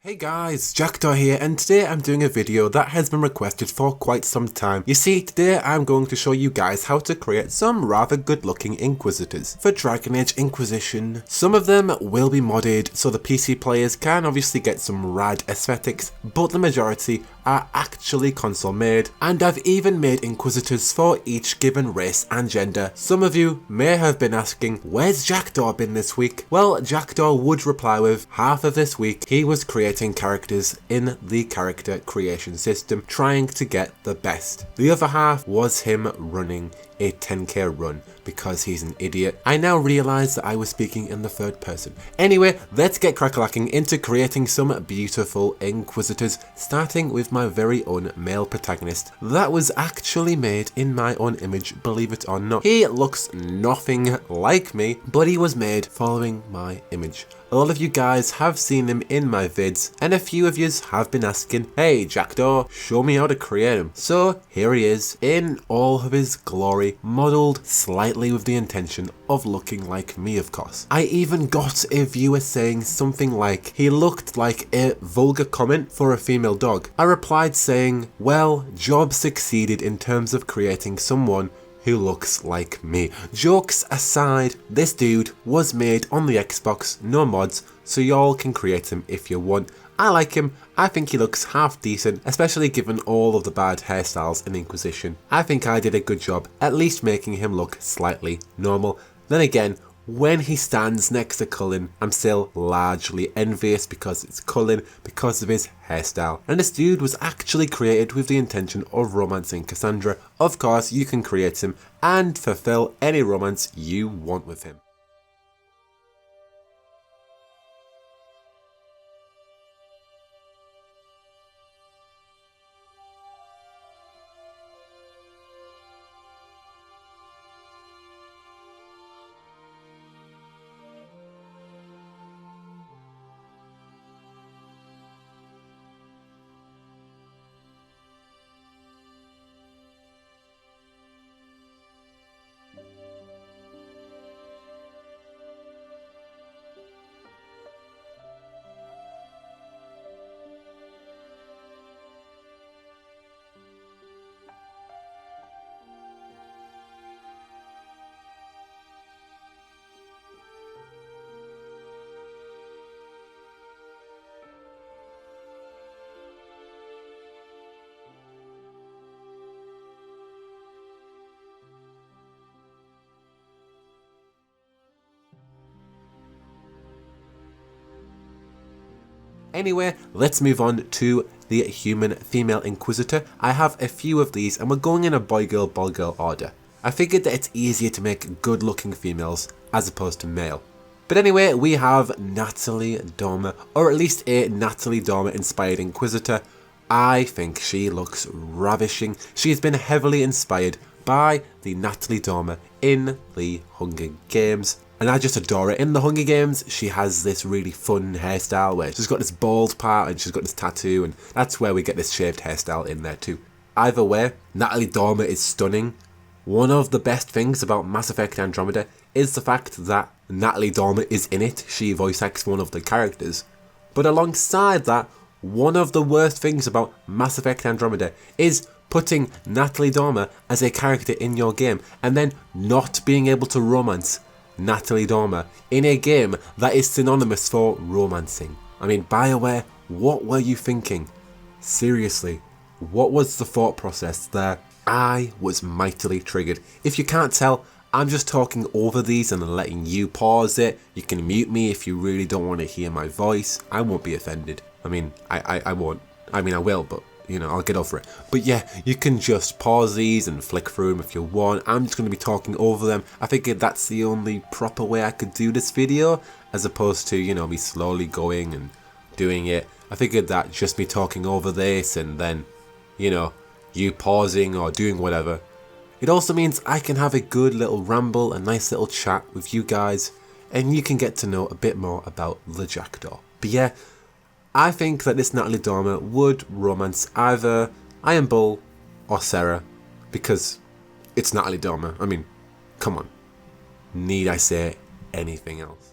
Hey guys, Jackdaw here, and today I'm doing a video that has been requested for quite some time. You see, today I'm going to show you guys how to create some rather good looking Inquisitors for Dragon Age Inquisition. Some of them will be modded so the PC players can obviously get some rad aesthetics, but the majority are actually console made, and I've even made Inquisitors for each given race and gender. Some of you may have been asking, where's Jackdaw been this week? Well, Jackdaw would reply with, half of this week he was creating characters in the character creation system, trying to get the best. The other half was him running a 10k run because he's an idiot. I now realise that I was speaking in the third person. Anyway, let's get crackalacking into creating some beautiful Inquisitors, starting with my very own male protagonist that was actually made in my own image, believe it or not. He looks nothing like me, but he was made following my image. A lot of you guys have seen him in my vids, and a few of yous have been asking, hey Jackdaw, show me how to create him. So here he is, in all of his glory, modelled slightly with the intention of looking like me, of course. I even got a viewer saying something like he looked like a vulgar comment for a female dog. I replied saying, well, job succeeded in terms of creating someone who looks like me. Jokes aside, this dude was made on the Xbox, no mods, so y'all can create him if you want. I like him. I think he looks half decent, especially given all of the bad hairstyles in Inquisition. I think I did a good job at least making him look slightly normal. Then again, when he stands next to Cullen, I'm still largely envious because it's Cullen, because of his hairstyle. And this dude was actually created with the intention of romancing Cassandra. Of course, you can create him and fulfill any romance you want with him. Anyway, let's move on to the human female Inquisitor. I have a few of these and we're going in a boy girl order. I figured that it's easier to make good looking females as opposed to male. But anyway, we have Natalie Dormer, or at least a Natalie Dormer inspired Inquisitor. I think she looks ravishing. She has been heavily inspired by the Natalie Dormer in the Hunger Games. And I just adore it. In the Hunger Games, she has this really fun hairstyle where she's got this bald part and she's got this tattoo, and that's where we get this shaved hairstyle in there too. Either way, Natalie Dormer is stunning. One of the best things about Mass Effect Andromeda is the fact that Natalie Dormer is in it. She voice acts one of the characters. But alongside that, one of the worst things about Mass Effect Andromeda is putting Natalie Dormer as a character in your game and then not being able to romance Natalie Dormer in a game that is synonymous for romancing. I mean, BioWare, what were you thinking? Seriously, what was the thought process there? I was mightily triggered. If you can't tell, I'm just talking over these and letting you pause it. You can mute me if you really don't want to hear my voice. I won't be offended. I mean, I won't. I mean, I will, but you know, I'll get over it. But yeah, you can just pause these and flick through them if you want. I'm just going to be talking over them. I figured that's the only proper way I could do this video, as opposed to, you know, me slowly going and doing it. I figured that just me talking over this and then, you know, you pausing or doing whatever. It also means I can have a good little ramble, a nice little chat with you guys, and you can get to know a bit more about the Jackdaw. But yeah, I think that this Natalie Dormer would romance either Iron Bull or Sarah, because it's Natalie Dormer. I mean, come on. Need I say anything else?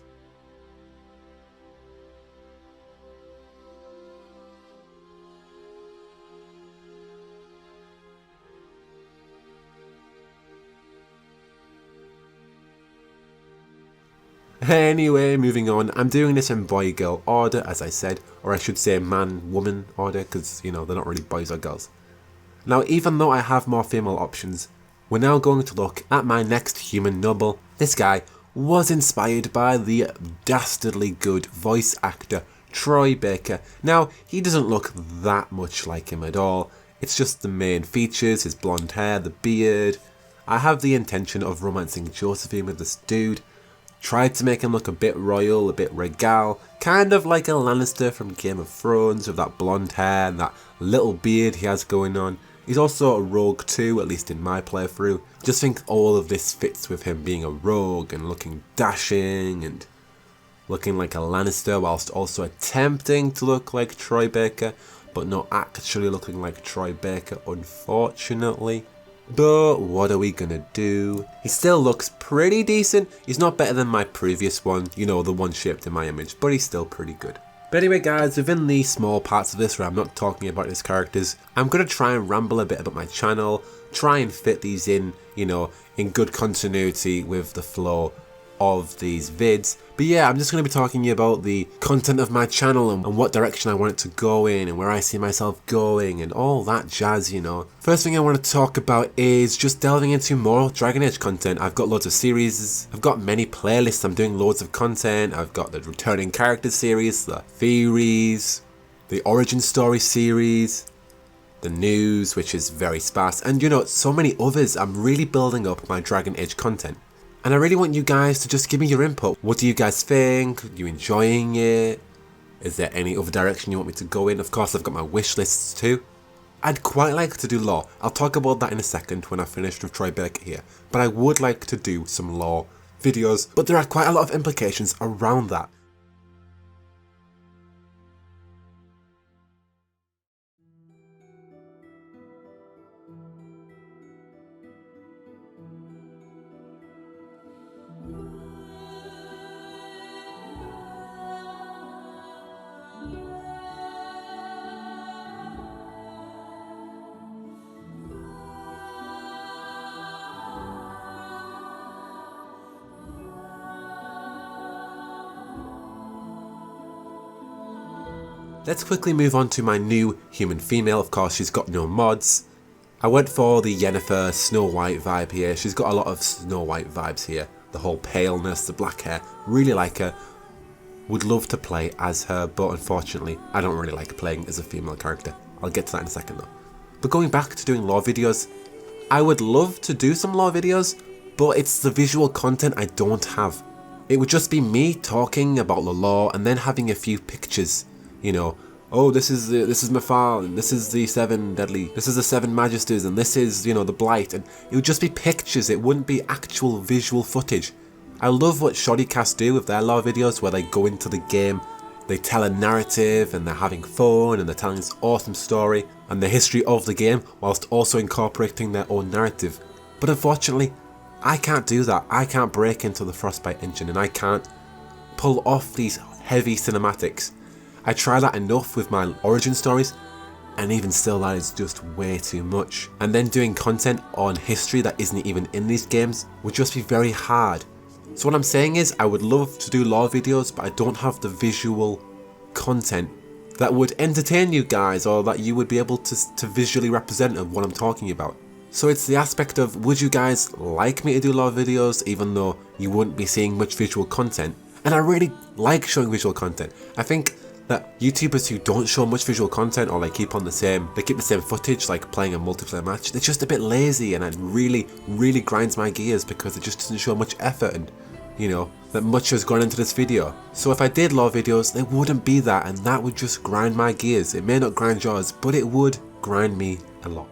Anyway, moving on, I'm doing this in boy-girl order, as I said, or I should say man-woman order, because, you know, they're not really boys or girls. Now, even though I have more female options, we're now going to look at my next human noble. This guy was inspired by the dastardly good voice actor Troy Baker. Now, he doesn't look that much like him at all. It's just the main features, his blonde hair, the beard. I have the intention of romancing Josephine with this dude. Tried to make him look a bit royal, a bit regal, kind of like a Lannister from Game of Thrones with that blonde hair and that little beard he has going on. He's also a rogue too, at least in my playthrough. Just think all of this fits with him being a rogue and looking dashing and looking like a Lannister whilst also attempting to look like Troy Baker, but not actually looking like Troy Baker, unfortunately. But what are we gonna do? He still looks pretty decent. He's not better than my previous one, you know, the one shaped in my image, but he's still pretty good. But anyway guys, within the small parts of this where I'm not talking about his characters, I'm gonna try and ramble a bit about my channel, try and fit these in, you know, in good continuity with the flow of these vids. But yeah, I'm just going to be talking about the content of my channel and what direction I want it to go in and where I see myself going and all that jazz, you know. First thing I want to talk about is just delving into more Dragon Age content. I've got loads of series, I've got many playlists, I'm doing loads of content. I've got the returning characters series, the theories, the origin story series, the news, which is very sparse, and you know, so many others. I'm really building up my Dragon Age content. And I really want you guys to just give me your input. What do you guys think? Are you enjoying it? Is there any other direction you want me to go in? Of course, I've got my wish lists too. I'd quite like to do lore. I'll talk about that in a second when I've finished with Troy Baker here. But I would like to do some lore videos. But there are quite a lot of implications around that. Let's quickly move on to my new human female. Of course, she's got no mods. I went for the Yennefer Snow White vibe here. She's got a lot of Snow White vibes here. The whole paleness, the black hair. Really like her. Would love to play as her, but unfortunately, I don't really like playing as a female character. I'll get to that in a second though. But going back to doing lore videos, I would love to do some lore videos, but it's the visual content I don't have. It would just be me talking about the lore and then having a few pictures. You know, oh, this is Mafal, and this is the Seven Deadly, this is the Seven Magisters, and this is, you know, the Blight, and it would just be pictures. It wouldn't be actual visual footage. I love what Shoddycast do with their lore videos, where they go into the game, they tell a narrative, and they're having fun, and they're telling this awesome story and the history of the game, whilst also incorporating their own narrative. But unfortunately, I can't do that. I can't break into the Frostbite engine, and I can't pull off these heavy cinematics. I try that enough with my origin stories, and even still that is just way too much. And then doing content on history that isn't even in these games would just be very hard. So what I'm saying is, I would love to do lore videos, but I don't have the visual content that would entertain you guys, or that you would be able to visually represent of what I'm talking about. So it's the aspect of, would you guys like me to do lore videos even though you wouldn't be seeing much visual content? And I really like showing visual content. I think that YouTubers who don't show much visual content, or they keep the same footage, like playing a multiplayer match, they're just a bit lazy, and it really grinds my gears because it just doesn't show much effort and, you know, that much has gone into this video. So if I did lore videos, they wouldn't be that, and that would just grind my gears. It may not grind yours, but it would grind me a lot.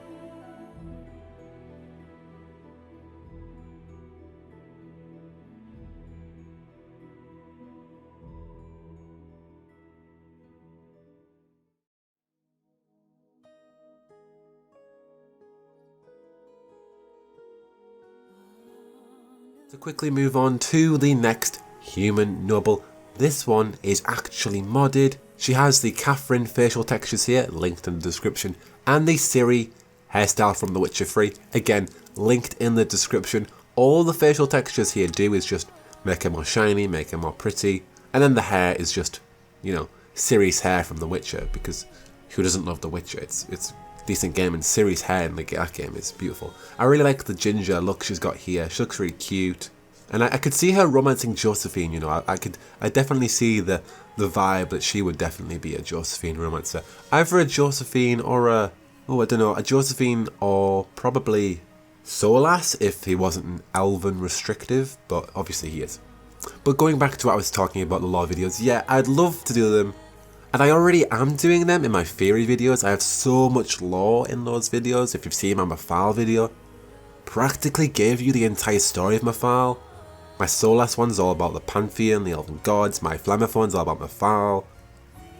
To quickly move on to the next human noble. This one is actually modded. She has the Catherine facial textures here, linked in the description, and the CIRI hairstyle from The Witcher 3, again linked in the description. All the facial textures here do is just make her more shiny, make her more pretty. And then the hair is just, you know, Ciri's hair from The Witcher, because who doesn't love The Witcher? It's decent game, and Ciri's hair in that game is beautiful. I really like the ginger look she's got here. She looks really cute. And I could see her romancing Josephine, you know. I definitely see the vibe that she would definitely be a Josephine romancer. Either a Josephine or a Josephine or probably Solas if he wasn't an elven restrictive, but obviously he is. But going back to what I was talking about, the lore videos, yeah, I'd love to do them. And I already am doing them in my theory videos. I have so much lore in those videos. If you've seen my Mafal video, practically gave you the entire story of Mafal. My Solas one's all about the Pantheon, the Elven Gods. My Flamophone's all about Mafal.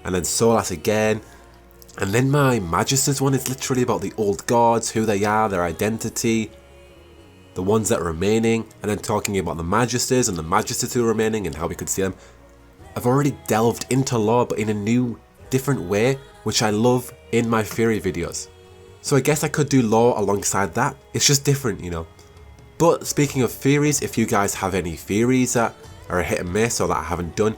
And then Solas again. And then my Magisters one is literally about the old gods, who they are, their identity, the ones that are remaining, and then talking about the Magisters and the Magisters who are remaining and how we could see them. I've already delved into lore, but in a new, different way, which I love in my theory videos. So I guess I could do lore alongside that. It's just different, you know. But speaking of theories, if you guys have any theories that are a hit and miss or that I haven't done,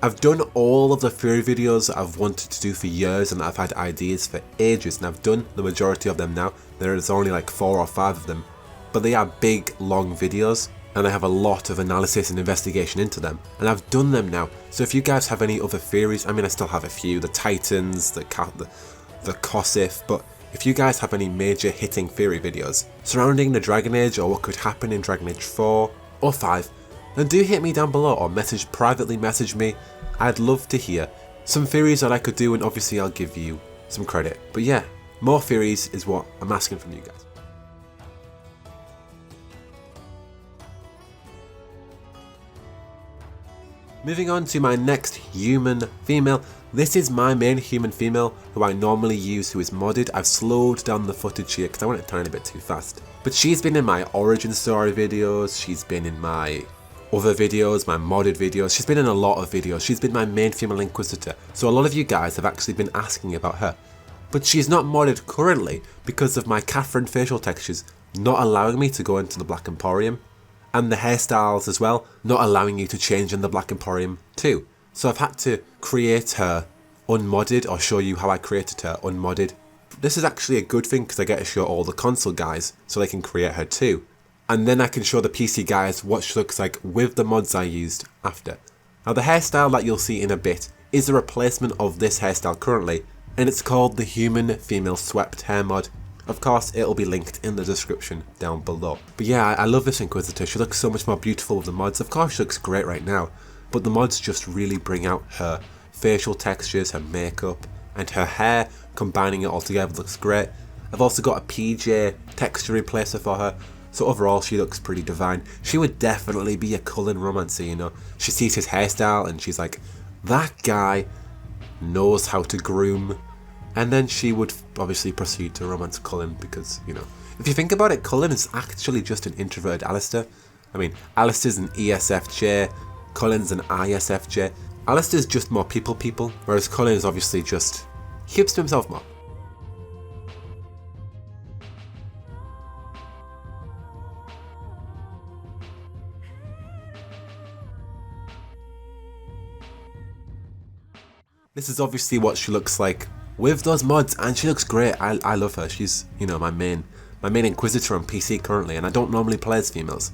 I've done all of the theory videos that I've wanted to do for years and that I've had ideas for ages, and I've done the majority of them now. There's only like 4 or 5 of them, but they are big, long videos, and I have a lot of analysis and investigation into them, and I've done them now. So if you guys have any other theories, I mean, I still have a few, the Titans, the Kosif, but if you guys have any major hitting theory videos surrounding the Dragon Age or what could happen in Dragon Age 4 or 5, then do hit me down below or privately message me. I'd love to hear some theories that I could do, and obviously I'll give you some credit. But yeah, more theories is what I'm asking from you guys. Moving on to my next human female. This is my main human female who I normally use, who is modded. I've slowed down the footage here because I went a tiny bit too fast. But she's been in my origin story videos, she's been in my other videos, my modded videos, she's been in a lot of videos. She's been my main female Inquisitor. So a lot of you guys have actually been asking about her. But she's not modded currently because of my Catherine facial textures not allowing me to go into the Black Emporium. And the hairstyles as well, not allowing you to change in the Black Emporium too. So I've had to create her unmodded, or show you how I created her unmodded. This is actually a good thing because I get to show all the console guys so they can create her too. And then I can show the PC guys what she looks like with the mods I used after. Now the hairstyle that you'll see in a bit is a replacement of this hairstyle currently, and it's called the Human Female Swept Hair mod. Of course, it'll be linked in the description down below. But yeah, I love this Inquisitor. She looks so much more beautiful with the mods. Of course, she looks great right now, but the mods just really bring out her facial textures, her makeup, and her hair. Combining it all together looks great. I've also got a PJ texture replacer for her, so overall she looks pretty divine. She would definitely be a Cullen romancer, you know. She sees his hairstyle and she's like, that guy knows how to groom. And then she would obviously proceed to romance Cullen because, you know, if you think about it, Cullen is actually just an introverted Alistair. I mean, Alistair's an ESFJ, Cullen's an ISFJ. Alistair's just more people, whereas Cullen is obviously just, he keeps to himself more. This is obviously what she looks like with those mods, and she looks great. I love her. She's, you know, my main Inquisitor on PC currently, and I don't normally play as females.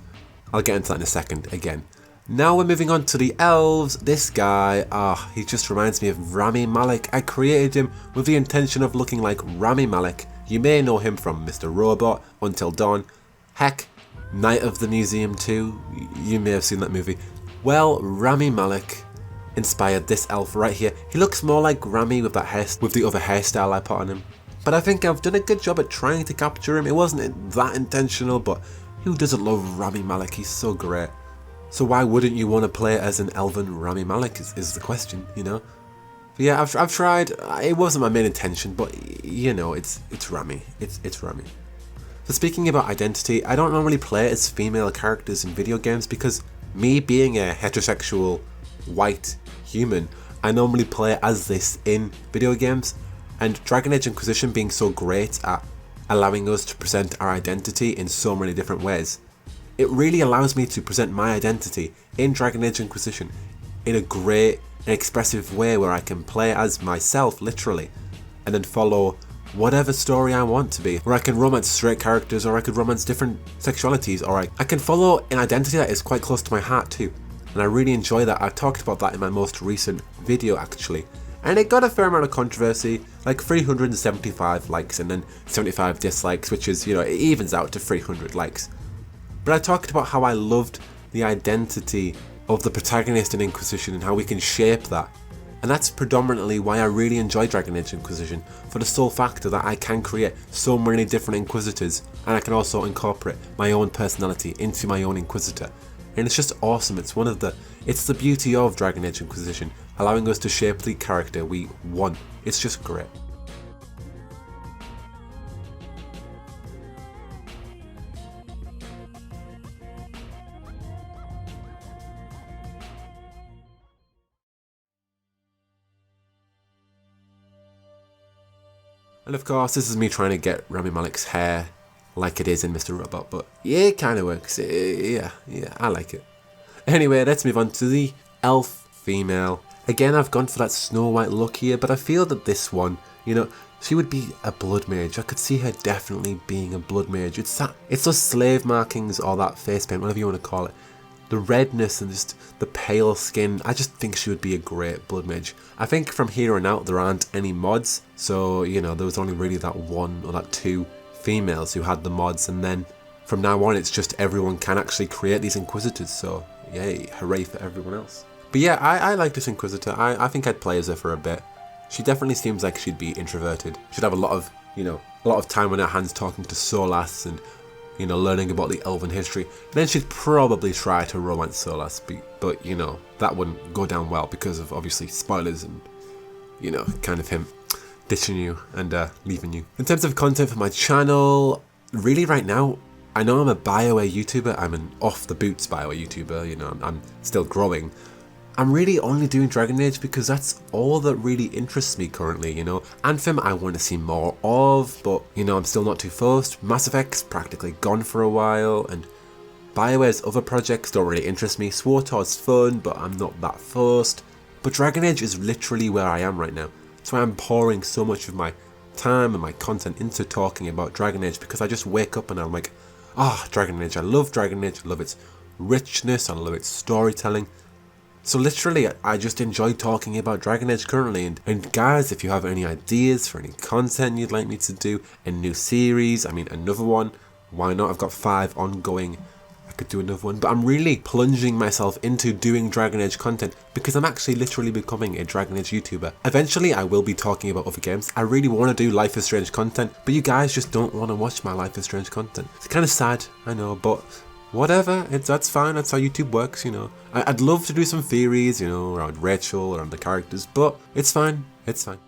I'll get into that in a second again. Now we're moving on to the Elves. This guy, he just reminds me of Rami Malek. I created him with the intention of looking like Rami Malek. You may know him from Mr. Robot, Until Dawn, heck, Night of the Museum 2. You may have seen that movie. Well, Rami Malek inspired this elf right here. He looks more like Rami with the other hairstyle I put on him. But I think I've done a good job at trying to capture him. It wasn't that intentional, but who doesn't love Rami Malek? He's so great. So why wouldn't you want to play as an elven Rami Malek is the question, you know? But yeah, I've tried. It wasn't my main intention, but you know, it's Rami. It's Rami. So speaking about identity, I don't normally play as female characters in video games because me being a heterosexual white human, I normally play as this in video games, and Dragon Age Inquisition being so great at allowing us to present our identity in so many different ways, it really allows me to present my identity in Dragon Age Inquisition in a great and expressive way where I can play as myself, literally, and then follow whatever story I want to be, where I can romance straight characters, or I could romance different sexualities, or I can follow an identity that is quite close to my heart too. And I really enjoy that. I talked about that in my most recent video actually. And it got a fair amount of controversy, like 375 likes and then 75 dislikes, which is, you know, it evens out to 300 likes. But I talked about how I loved the identity of the protagonist in Inquisition and how we can shape that. And that's predominantly why I really enjoy Dragon Age Inquisition, for the sole factor that I can create so many different Inquisitors, and I can also incorporate my own personality into my own Inquisitor. And it's just awesome. It's the beauty of Dragon Age Inquisition, allowing us to shape the character we want. It's just great. And of course, this is me trying to get Rami Malek's hair like it is in Mr. Robot, but yeah, it kind of works. Yeah, I like it. Anyway, let's move on to the elf female. Again, I've gone for that Snow White look here, but I feel that this one, you know, she would be a blood mage. I could see her definitely being a blood mage. It's those slave markings or that face paint, whatever you want to call it. The redness and just the pale skin, I just think she would be a great blood mage. I think from here on out there aren't any mods, so you know, there was only really that one or that two females who had the mods, and then from now on it's just everyone can actually create these Inquisitors, so yay, hooray for everyone else. But yeah, I like this Inquisitor. I think I'd play as her for a bit. She definitely seems like she'd be introverted. She'd have a lot of time on her hands talking to Solas and, you know, learning about the elven history. Then she'd probably try to romance Solas, but you know, that wouldn't go down well because of obviously spoilers and, you know, kind of him ditching you and leaving you. In terms of content for my channel, really right now, I know I'm a BioWare YouTuber, I'm an off the boots BioWare YouTuber, you know, I'm still growing. I'm really only doing Dragon Age because that's all that really interests me currently, you know. Anthem I want to see more of, but you know, I'm still not too forced. Mass Effect's practically gone for a while, and BioWare's other projects don't really interest me. SWTOR's fun, but I'm not that forced. But Dragon Age is literally where I am right now. That's why I'm pouring so much of my time and my content into talking about Dragon Age, because I just wake up and I'm like, Dragon Age, I love Dragon Age, I love its richness, I love its storytelling. So literally, I just enjoy talking about Dragon Age currently, and guys, if you have any ideas for any content you'd like me to do, a new series, I mean another one, why not? I've got 5 ongoing, I could do another one, but I'm really plunging myself into doing Dragon Age content because I'm actually literally becoming a Dragon Age YouTuber. Eventually, I will be talking about other games. I really want to do Life is Strange content, but you guys just don't want to watch my Life is Strange content. It's kind of sad, I know, but whatever, that's fine, that's how YouTube works, you know. I'd love to do some theories, you know, around Rachel, around the characters, but it's fine, it's fine.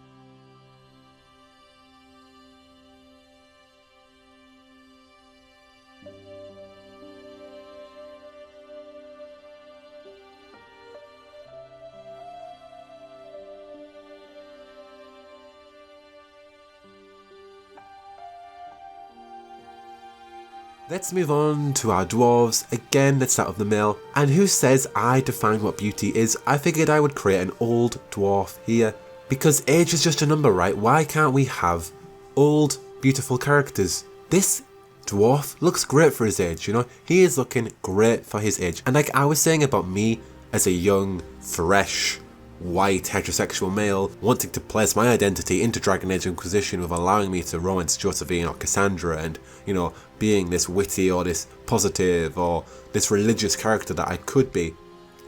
Let's move on to our dwarves. Again, let's start with the male. And who says I define what beauty is? I figured I would create an old dwarf here. Because age is just a number, right? Why can't we have old, beautiful characters? This dwarf looks great for his age, you know? He is looking great for his age. And like I was saying about me as a young, fresh, white, heterosexual male wanting to place my identity into Dragon Age Inquisition with allowing me to romance Josephine or Cassandra and, you know, being this witty or this positive or this religious character that I could be.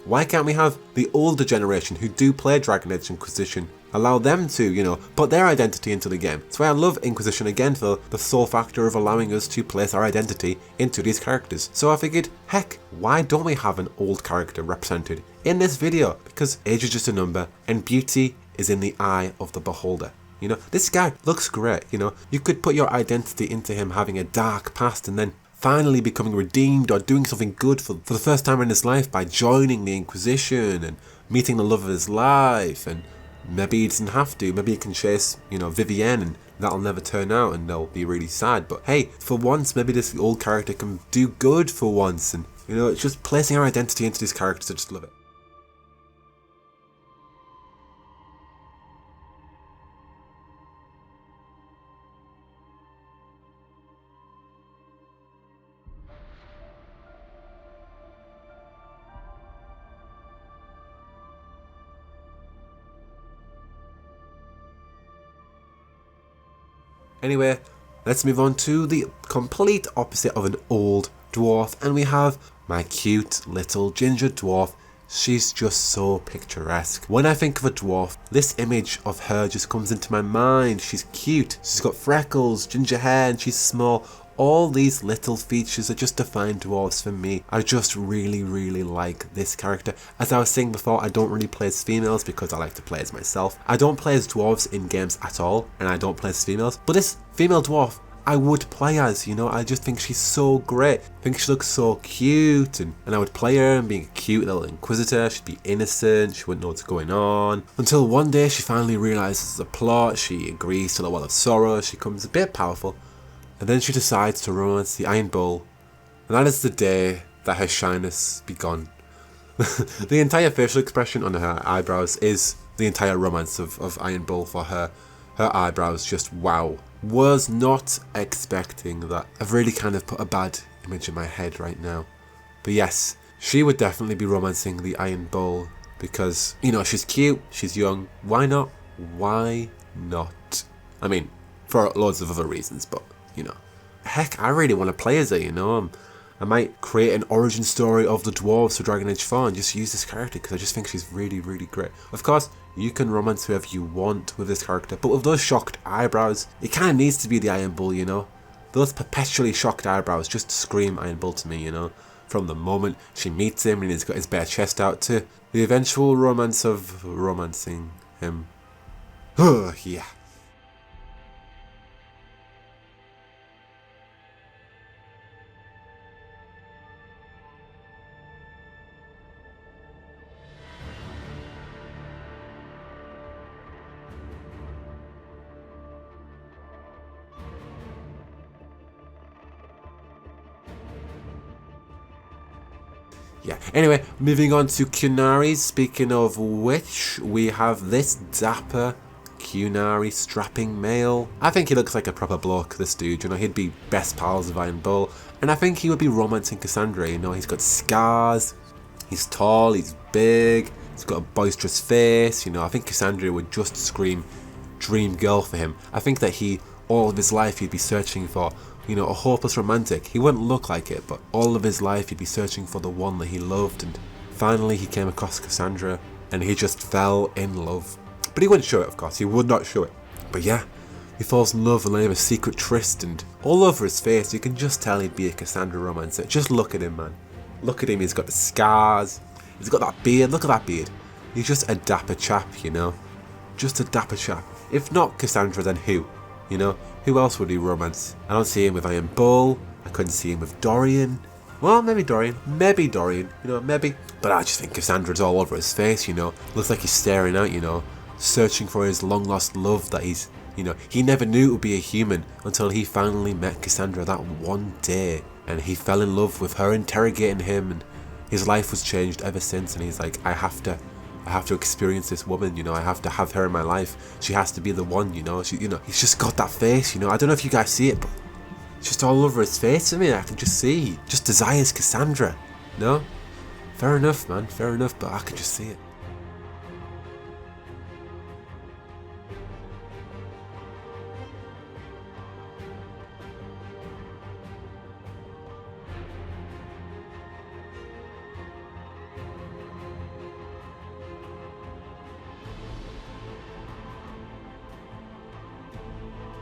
Why can't we have the older generation who do play Dragon Age Inquisition, allow them to, you know, put their identity into the game? That's why I love Inquisition again, for the sole factor of allowing us to place our identity into these characters. So I figured, heck, why don't we have an old character represented in this video? Because age is just a number and beauty is in the eye of the beholder. You know, this guy looks great, you know. You could put your identity into him having a dark past and then finally becoming redeemed or doing something good for the first time in his life by joining the Inquisition and meeting the love of his life. And maybe he doesn't have to, maybe he can chase, you know, Vivienne and that'll never turn out and they'll be really sad. But hey, for once, maybe this old character can do good for once, and you know, it's just placing our identity into these characters. I just love it. Anyway, let's move on to the complete opposite of an old dwarf, and we have my cute little ginger dwarf. She's just so picturesque. When I think of a dwarf, this image of her just comes into my mind. She's cute, she's got freckles, ginger hair, and she's small. All these little features that just define dwarves for me. I just really like this character. As I was saying before, I don't really play as females because I like to play as myself. I don't play as dwarves in games at all, and I don't play as females. But this female dwarf, I would play as, you know. I just think she's so great. I think she looks so cute, and I would play her and being a cute little Inquisitor. She'd be innocent, she wouldn't know what's going on. Until one day she finally realises the plot, she agrees to the Well of Sorrow, she becomes a bit powerful. And then she decides to romance the Iron Bull, and that is the day that her shyness be gone. The entire facial expression on her eyebrows is the entire romance of Iron Bull for her. Her eyebrows just wow. Was not expecting that. I've really kind of put a bad image in my head right now. But yes, she would definitely be romancing the Iron Bull because, you know, she's cute, she's young. Why not? Why not? I mean, for loads of other reasons, but you know, heck, I really want to play as her, you know. I might create an origin story of the dwarves for Dragon Age 4 and just use this character because I just think she's really great. Of course, you can romance whoever you want with this character, but with those shocked eyebrows, it kind of needs to be the Iron Bull, you know. Those perpetually shocked eyebrows just scream Iron Bull to me, you know. From the moment she meets him and he's got his bare chest out to the eventual romance of romancing him. Yeah. Yeah, anyway, moving on to Qunari. Speaking of which, we have this dapper Qunari strapping male. I think he looks like a proper bloke, this dude, you know. He'd be best pals with Iron Bull, and I think he would be romancing Cassandra, you know. He's got scars, he's tall, he's big, he's got a boisterous face, you know. I think Cassandra would just scream dream girl for him. I think that all of his life he'd be searching for, you know, a hopeless romantic. He wouldn't look like it, but all of his life he'd be searching for the one that he loved, and finally he came across Cassandra and he just fell in love. But he wouldn't show it, of course, he would not show it. But yeah, he falls in love and they have a secret tryst, and all over his face you can just tell he'd be a Cassandra romancer. Just look at him, man. Look at him, he's got the scars, he's got that beard, look at that beard. He's just a dapper chap, you know. Just a dapper chap. If not Cassandra, then who? You know, who else would he romance? I don't see him with Iron Bull. I couldn't see him with Dorian. Well, maybe Dorian, you know, maybe. But I just think Cassandra's all over his face, you know. Looks like he's staring out, you know, searching for his long lost love that he's, you know, he never knew it would be a human until he finally met Cassandra that one day. And he fell in love with her interrogating him, and his life was changed ever since. And he's like, I have to experience this woman, you know. I have to have her in my life. She has to be the one, you know. You know, he's just got that face, you know. I don't know if you guys see it, but it's just all over his face for me. I can just see. He just desires Cassandra. No? Fair enough, man. Fair enough, but I can just see it.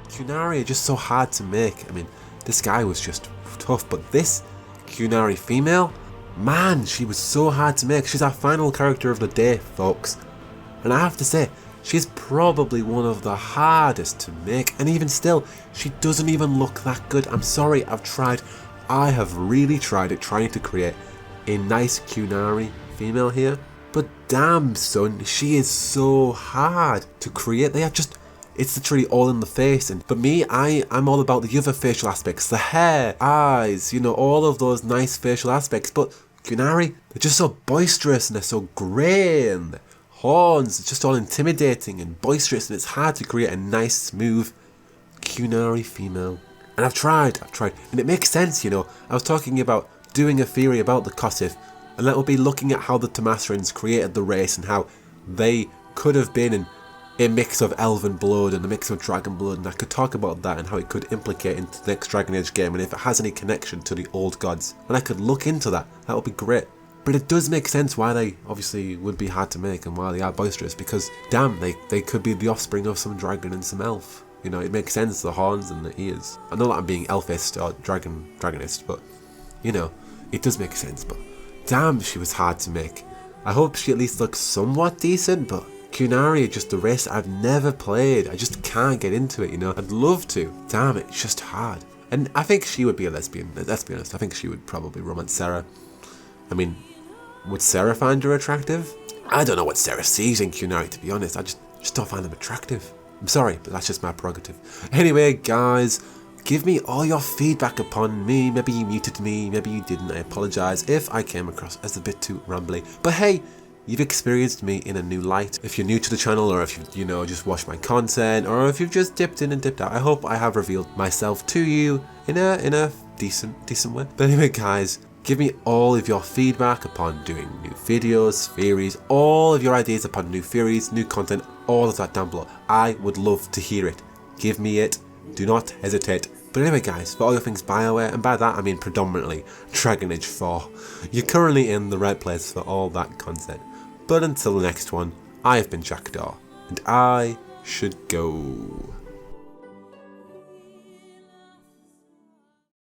Qunari are just so hard to make. I mean, this guy was just tough, but this Qunari female, man, she was so hard to make. She's our final character of the day, folks. And I have to say, she's probably one of the hardest to make, and even still, she doesn't even look that good. I'm sorry, I've tried. I have really tried trying to create a nice Qunari female here. But damn, son, she is so hard to create. They are just it's literally all in the face. But me, I'm all about the other facial aspects, the hair, eyes, you know, all of those nice facial aspects. But Qunari, they're just so boisterous and they're so grey, and the horns, it's just all intimidating and boisterous, and it's hard to create a nice, smooth Qunari female. And I've tried, and it makes sense, you know. I was talking about doing a theory about the Kosif, and that would be looking at how the Tamasrans created the race and how they could have been a mix of elven blood and a mix of dragon blood, and I could talk about that and how it could implicate into the next Dragon Age game and if it has any connection to the old gods. And I could look into that. That would be great. But it does make sense why they obviously would be hard to make and why they are boisterous, because damn, they could be the offspring of some dragon and some elf. You know, it makes sense, the horns and the ears. I know that I'm being elfist or dragonist, but you know, it does make sense. But damn, she was hard to make. I hope she at least looks somewhat decent, but Qunari, just a race I've never played. I just can't get into it, you know. I'd love to. Damn, it's just hard. And I think she would be a lesbian, let's be honest. I think she would probably romance Sarah. I mean, would Sarah find her attractive? I don't know what Sarah sees in Qunari, to be honest. I just don't find them attractive. I'm sorry, but that's just my prerogative. Anyway, guys, give me all your feedback upon me. Maybe you muted me, maybe you didn't. I apologise if I came across as a bit too rambly. But hey, you've experienced me in a new light. If you're new to the channel, or if you know, just watched my content, or if you've just dipped in and dipped out, I hope I have revealed myself to you in a decent way. But anyway, guys, give me all of your feedback upon doing new videos, theories, all of your ideas upon new theories, new content, all of that down below. I would love to hear it. Give me it. Do not hesitate. But anyway, guys, for all your things BioWare, and by that I mean predominantly Dragon Age 4, you're currently in the right place for all that content. But until the next one, I have been Jackdaw, and I should go.